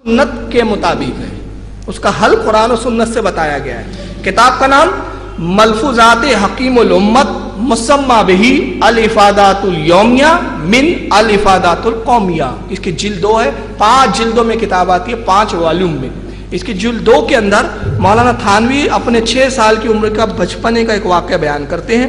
سنت کے مطابق ہے، اس کا حل قرآن و سنت سے بتایا گیا ہے۔ کتاب کا نام ملفوظات حکیم الامت مسمى بہ الافادات الیومیہ من الافادات القومیہ، اس کی جلد 2 ہے، 5 جلدوں میں کتاب آتی ہے، 5 والیوم میں۔ اس کی جلد 2 کے اندر مولانا تھانوی اپنے 6 سال کی عمر کا بچپنے کا ایک واقعہ بیان کرتے ہیں۔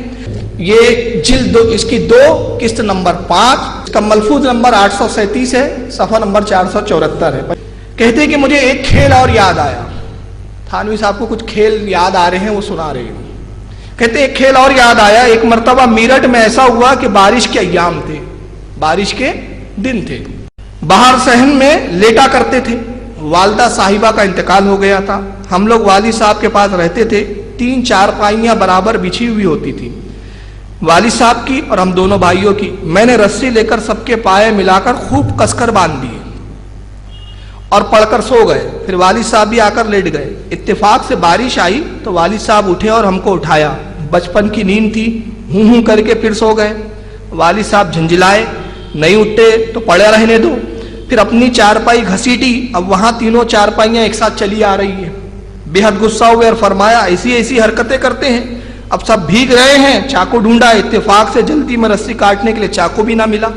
یہ جلد اس کی 2 قسط نمبر 5، اس کا ملفوظ نمبر 837 ہے، صفحہ نمبر 474 ہے۔ کہتے ہیں کہ مجھے ایک کھیل اور یاد آیا۔ تھانوی صاحب کو کچھ کھیل یاد آ رہے ہیں، وہ سنا رہے ہیں۔ کہتے ہیں ایک کھیل اور یاد آیا، ایک مرتبہ میرٹھ میں ایسا ہوا کہ بارش کے ایام تھے، بارش کے دن تھے، باہر صحن میں لیٹا کرتے تھے۔ والدہ صاحبہ کا انتقال ہو گیا تھا، ہم لوگ والد صاحب کے پاس رہتے تھے، 3 چارپائیاں برابر بچھی ہوئی ہوتی تھی، والد صاحب کی اور ہم دونوں بھائیوں کی۔ میں نے رسی لے کر سب کے پائے ملا کر خوب کس کر باندھ دیے اور پڑھ کر سو گئے۔ پھر والد صاحب بھی آ کر لیٹ گئے۔ اتفاق سے بارش آئی تو والد صاحب اٹھے اور ہم کو اٹھایا۔ بچپن کی نیند تھی، ہوں کر کے پھر سو گئے۔ والد صاحب جھنجھلائے، نہیں اٹھتے تو پڑے رہنے دو۔ پھر اپنی چارپائی گھسیٹی، اب وہاں تینوں چارپائیاں ایک ساتھ چلی آ رہی ہیں۔ بے حد غصہ ہوئے اور فرمایا ایسی حرکتیں کرتے ہیں، اب سب بھیگ رہے ہیں۔ چاقو ڈھونڈا، اتفاق سے جلدی میں رسی کاٹنے کے لیے چاقو بھی نہ ملا۔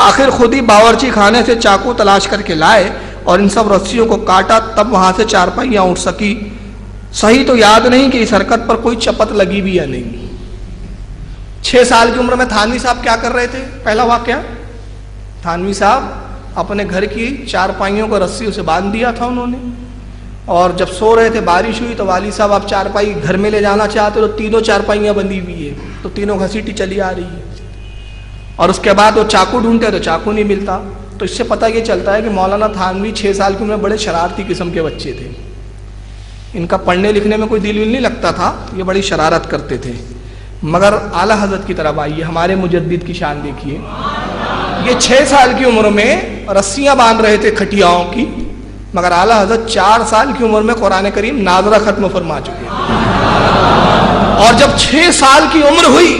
آخر خود ہی باورچی خانے سے چاقو تلاش کر کے لائے اور ان سب رسیوں کو کاٹا، تب وہاں سے چارپائیاں اٹھ سکی۔ صحیح تو یاد نہیں کہ اس حرکت پر کوئی چپت لگی بھی یا نہیں۔ 6 سال کی عمر میں تھانوی صاحب کیا کر رہے تھے؟ پہلا واقعہ، تھانوی صاحب اپنے گھر کی چارپائیوں کو رسیوں سے باندھ دیا تھا انہوں نے، اور جب سو رہے تھے بارش ہوئی تو والد صاحب آپ چارپائی گھر میں لے جانا چاہتے تو تینوں چارپائیاں بندھی ہوئی ہے، تو تینوں گھسیٹی چلی آ رہی ہے، اور اس کے بعد وہ چاقو ڈھونڈتے تو چاقو نہیں ملتا۔ تو اس سے پتہ یہ چلتا ہے کہ مولانا تھانوی 6 سال کی عمر میں بڑے شرارتی قسم کے بچے تھے۔ ان کا پڑھنے لکھنے میں کوئی دل نہیں لگتا تھا، یہ بڑی شرارت کرتے تھے۔ مگر اعلیٰ حضرت کی طرف آئیے، ہمارے مجدد کی شان دیکھیے۔ یہ 6 سال کی عمر میں رسیاں باندھ رہے تھے کھٹیاؤں کی، مگر اعلیٰ حضرت 4 سال کی عمر میں قرآن کریم ناظرہ ختم فرما چکے ہیں۔ اور جب 6 سال کی عمر ہوئی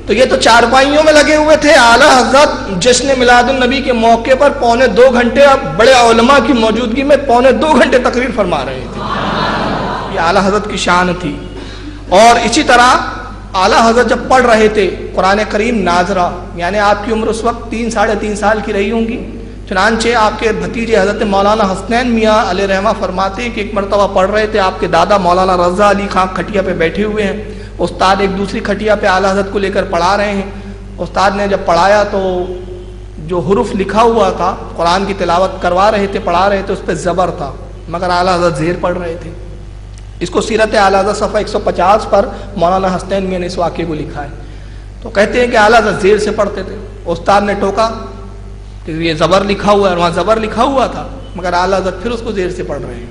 تو یہ تو چارپائیوں میں لگے ہوئے تھے۔ اعلیٰ حضرت جشن میلاد النبی کے موقع پر 1.25 گھنٹے بڑے علماء کی موجودگی میں 1.25 گھنٹے تقریر فرما رہے تھے۔ یہ اعلیٰ حضرت کی شان تھی۔ اور اسی طرح اعلیٰ حضرت جب پڑھ رہے تھے قرآن کریم ناظرہ، یعنی آپ کی عمر اس وقت 3 ساڑھے 3 سال کی رہی ہوں گی، چنانچہ آپ کے بھتیجے حضرت مولانا حسنین میاں علیہ رحمہ فرماتے ہیں کہ ایک مرتبہ پڑھ رہے تھے، آپ کے دادا مولانا رضا علی خان کھٹیا پہ بیٹھے ہوئے ہیں، استاد ایک دوسری کھٹیا پہ اعلیٰ حضرت کو لے کر پڑھا رہے ہیں۔ استاد نے جب پڑھایا تو جو حروف لکھا ہوا تھا، قرآن کی تلاوت کروا رہے تھے، پڑھا رہے تھے، اس پہ زبر تھا، مگر اعلیٰ حضرت زیر پڑھ رہے تھے۔ اس کو سیرت اعلیٰ حضرت صفحہ 150 پر مولانا حسنین میاں نے اس واقعے کو لکھا ہے۔ تو کہتے ہیں کہ اعلیٰ حضرت زیر سے پڑھتے تھے، استاد نے ٹوکا کہ یہ زبر لکھا ہوا ہے، اور وہاں زبر لکھا ہوا تھا، مگر اعلیٰ حضرت پھر اس کو زیر سے پڑھ رہے ہیں۔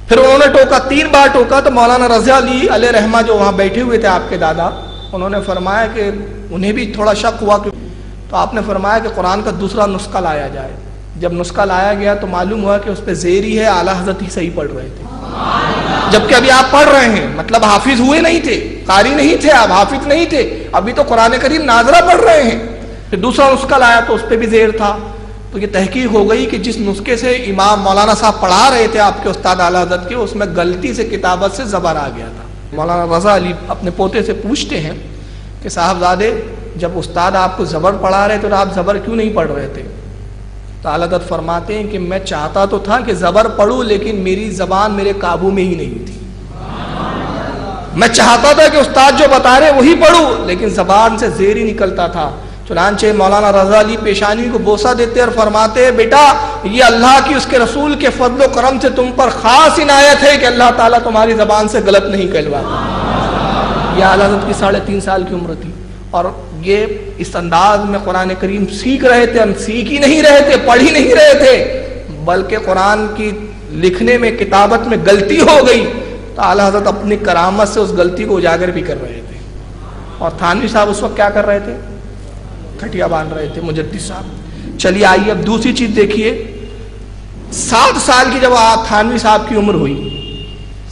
پھر انہوں نے ٹوکا، 3 بار ٹوکا، تو مولانا رضا علی علیہ رحمہ جو وہاں بیٹھے ہوئے تھے آپ کے دادا، انہوں نے فرمایا کہ انہیں بھی تھوڑا شک ہوا، تو آپ نے فرمایا کہ قرآن کا دوسرا نسخہ لایا جائے۔ جب نسخہ لایا گیا تو معلوم ہوا کہ اس پہ زیر ہی ہے، اعلیٰ حضرت ہی صحیح پڑھ رہے تھے، جبکہ ابھی آپ پڑھ رہے ہیں، مطلب حافظ ہوئے نہیں تھے، قاری نہیں تھے آپ، حافظ نہیں تھے، ابھی تو قرآن کریم ناظرہ پڑھ رہے ہیں۔ پھر دوسرا نسخہ لایا تو اس پہ بھی زیر تھا۔ تو یہ تحقیق ہو گئی کہ جس نسخے سے امام مولانا صاحب پڑھا رہے تھے آپ کے استاد اعلیٰ حضرت کے، اس میں غلطی سے کتابت سے زبر آ گیا تھا۔ مولانا رضا علی اپنے پوتے سے پوچھتے ہیں کہ صاحبزادے جب استاد آپ کو زبر پڑھا رہے تھے تو آپ زبر کیوں نہیں پڑھ رہے تھے؟ تو اعلیٰ حضرت فرماتے ہیں کہ میں چاہتا تو تھا کہ زبر پڑھوں، لیکن میری زبان میرے قابو میں ہی نہیں تھی۔ میں چاہتا تھا کہ استاد جو بتا رہے وہی پڑھوں، لیکن زبان سے زیر ہی نکلتا تھا۔ چنانچہ مولانا رضا علی پیشانی کو بوسہ دیتے اور فرماتے بیٹا یہ اللہ کی اس کے رسول کے فضل و کرم سے تم پر خاص عنایت ہے کہ اللہ تعالیٰ تمہاری زبان سے غلط نہیں کہلواتا۔ یہ اعلیٰ حضرت کی 3.5 سال کی عمر تھی، اور یہ اس انداز میں قرآن کریم سیکھ رہے تھے، ہم سیکھ ہی نہیں رہے تھے، پڑھ ہی نہیں رہے تھے، بلکہ قرآن کی لکھنے میں کتابت میں غلطی ہو گئی تو اعلیٰ حضرت اپنی کرامت سے اس غلطی کو اجاگر بھی کر رہے تھے۔ اور تھانوی صاحب اس وقت کیا کر رہے تھے؟ کھٹیا باندھ رہے تھے، مجدد صاحب۔ چلیے آئیے اب دوسری چیز دیکھیے۔ 7 سال کی جب تھانوی صاحب کی عمر ہوئی،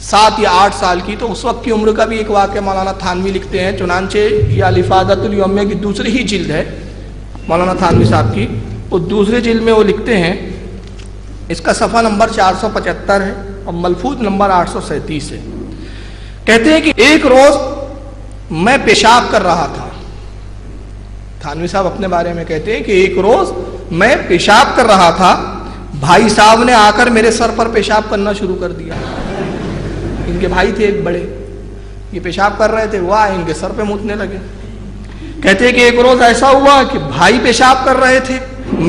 7 یا 8 سال کی، تو اس وقت کی عمر کا بھی ایک واقعہ مولانا تھانوی لکھتے ہیں۔ چنانچہ یہ الافادۃ الیومیہ کی دوسری ہی جلد ہے مولانا تھانوی صاحب کی، اس دوسرے جلد میں وہ لکھتے ہیں اس کا صفحہ نمبر 475 ہے اور ملفوظ نمبر 837 ہے. کہتے ہیں کہ ایک روز میں پیشاب کر رہا تھا. تھانوی صاحب اپنے بارے میں کہتے ہیں کہ ایک روز میں پیشاب کر رہا تھا, بھائی صاحب نے آ کر میرے سر پر پیشاب کرنا شروع کر دیا. ان کے بھائی تھے ایک بڑے, یہ پیشاب کر رہے تھے, وہ آئے ان کے سر پہ موتنے لگے. کہتے ہیں کہ ایک روز ایسا ہوا کہ بھائی پیشاب کر رہے تھے,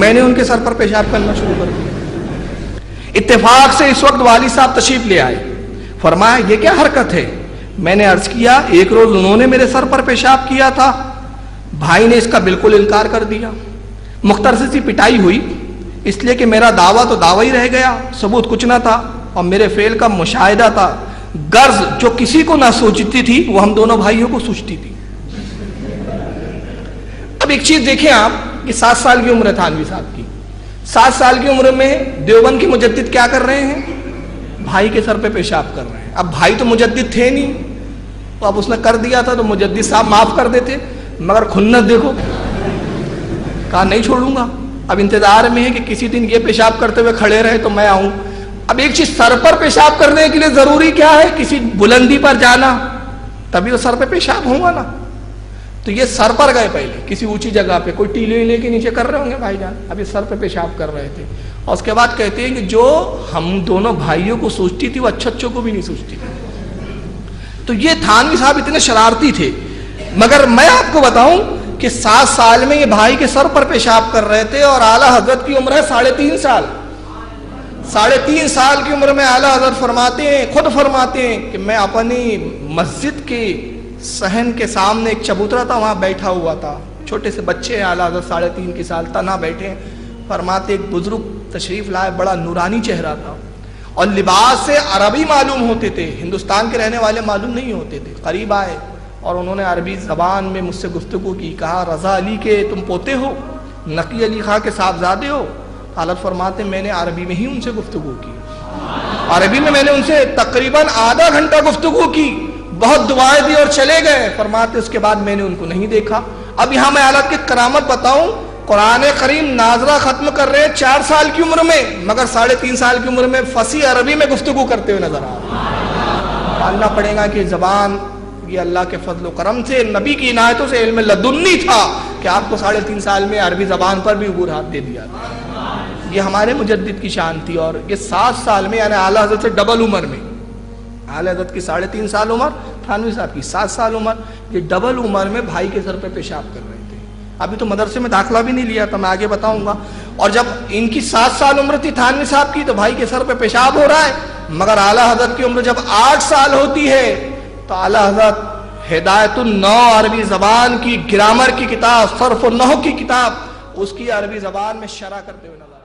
میں نے ان کے سر پر پیشاب کرنا شروع کر دیا. اتفاق سے اس وقت والد صاحب تشریف لے آئے, فرمایا یہ کیا حرکت ہے؟ میں نے عرض کیا ایک روز انہوں نے میرے سر پر پیشاب کیا تھا. بھائی نے اس کا بالکل انکار کر دیا. مختصر سی پٹائی ہوئی, اس لیے کہ میرا دعویٰ تو دعویٰ ہی رہ گیا, ثبوت کچھ نہ تھا اور میرے فعل کا مشاہدہ تھا. غرض جو کسی کو نہ سوچتی تھی وہ ہم دونوں بھائیوں کو سوچتی تھی. اب ایک چیز دیکھیں آپ کہ 7 سال کی عمر ہے تھانوی صاحب کی. 7 سال کی عمر میں دیوبند کے مجدد کیا کر رہے ہیں؟ بھائی کے سر پہ پیشاب کر رہے ہیں. اب بھائی تو مجدد تھے نہیں, تو اب اس نے کر دیا تھا تو مجدد صاحب معاف کر دیتے, مگر کھنت دیکھو, کہا نہیں چھوڑوں گا. اب انتظار میں ہے کہ کسی دن یہ پیشاب کرتے ہوئے کھڑے رہے تو میں آؤں. اب ایک چیز, سر پر پیشاب کرنے کے لیے ضروری کیا ہے؟ کسی بلندی پر جانا, تبھی تو سر پہ پیشاب ہوگا نا. تو یہ سر پر گئے پہلے کسی اونچی جگہ پہ, کوئی ٹیلے لے کے نیچے کر رہے ہوں گے بھائی جان, اب یہ سر پہ پیشاب کر رہے تھے. اور اس کے بعد کہتے ہیں کہ جو ہم دونوں بھائیوں کو سوچتی تھی وہ اچھوں کو بھی نہیں سوچتی تھی. تو یہ تھانوی صاحب اتنے شرارتی تھے. مگر میں آپ کو بتاؤں کہ 7 سال میں یہ بھائی کے سر پر پیشاب کر رہے تھے, اور اعلیٰ حضرت کی عمر ہے 3.5 سال. 3.5 سال کی عمر میں اعلیٰ حضرت فرماتے ہیں, خود فرماتے ہیں کہ میں اپنی مسجد کے صحن کے سامنے ایک چبوترا تھا, وہاں بیٹھا ہوا تھا. چھوٹے سے بچے ہیں, اعلیٰ حضرت 3.5 سال, تنہا بیٹھے ہیں. فرماتے ایک بزرگ تشریف لائے, بڑا نورانی چہرہ تھا اور لباس سے عربی معلوم ہوتے تھے, ہندوستان کے رہنے والے معلوم نہیں ہوتے تھے. قریب آئے اور انہوں نے عربی زبان میں مجھ سے گفتگو کی. کہا رضا علی کے تم پوتے ہو, نقی علی خان کے صاحبزادے ہو؟ حالت فرماتے میں نے عربی میں ہی ان سے گفتگو کی. عربی میں میں نے ان سے تقریباً آدھا گھنٹہ گفتگو کی, بہت دعائیں دی اور چلے گئے. فرماتے اس کے بعد میں نے ان کو نہیں دیکھا. اب یہاں میں حالت کی کرامت بتاؤں, قرآن کریم ناظرہ ختم کر رہے 4 سال کی عمر میں, مگر 3.5 سال کی عمر میں فصیح عربی میں گفتگو کرتے ہوئے نظر آ رہے. ماننا پڑے گا کہ زبان یہ اللہ کے فضل و کرم سے, نبی کی عنایتوں سے علم لدنی تھا کہ آپ کو 3.5 سال میں عربی زبان پر بھی عبور ہاتھ دے دیا تھا. یہ ہمارے مجدد کی شان تھی. اور یہ 7 سال میں یعنی اعلیٰ حضرت سے ڈبل عمر میں, اعلیٰ حضرت کی 3.5 سال عمر, تھانوی صاحب کی 7 سال عمر, یہ ڈبل عمر میں بھائی کے سر پہ پیشاب کر رہے تھے. ابھی تو مدرسے میں داخلہ بھی نہیں لیا تھا, میں آگے بتاؤں گا. اور جب ان کی 7 سال عمر تھی تھانوی صاحب کی, تو بھائی کے سر پہ پیشاب ہو رہا ہے. مگر اعلیٰ حضرت کی عمر جب 8 سال ہوتی ہے تو اعلیٰ حضرت ہدایت النو عربی زبان کی گرامر کی کتاب, صرف و نحو کی کتاب, اس کی عربی زبان میں شرح کرتے ہوئے نظر